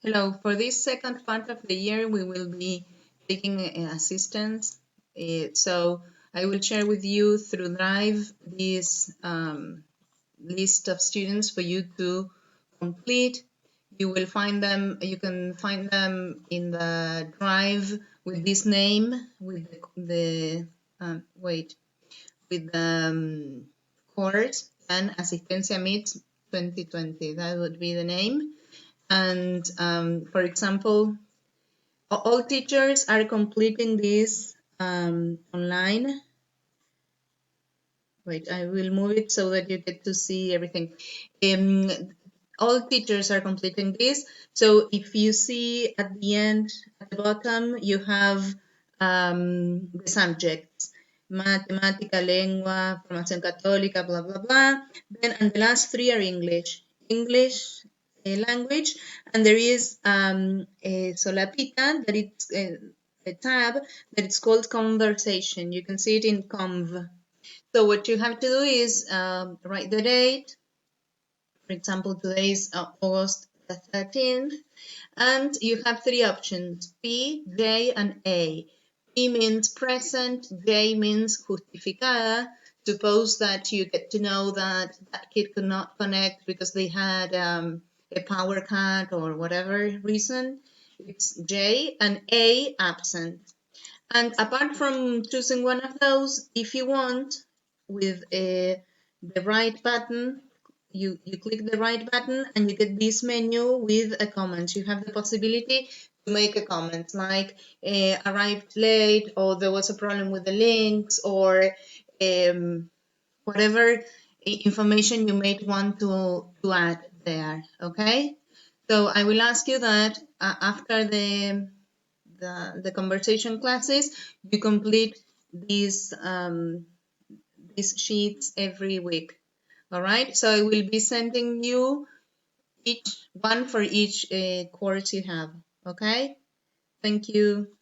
Hello, for this second part of the year, we will be taking assistance. So I will share with you through Drive this list of students for you to complete. You will find them, you can find them in the Drive with this name, with with the course and Assitencia Meets 2020. That would be the name. And for example, all teachers are completing this online. Wait, I will move it so that you get to see everything. Um, all teachers are completing this. So if you see at the end, at the bottom, you have the subjects. Matemática, lengua, formación católica, blah, blah, blah. Then, and the last three are English. English language, and there is a solapita that it's a tab that it's called conversation. You can see it in conv. So what you have to do is write the date. For example, today is August the 13th, and you have three options: P, J, and A. P means present, J means justificada. Suppose that you get to know that that kid could not connect because they had a power cut or whatever reason. It's J, and A, absent. And apart from choosing one of those, if you want, with the right button, you click the right button and you get this menu with a comment. You have the possibility to make a comment like arrived late, or there was a problem with the links, or whatever information you may want to add there. Okay, so I will ask you that after the conversation classes, you complete these these sheets every week. All right, so I will be sending you each one for each course you have. Okay, thank you.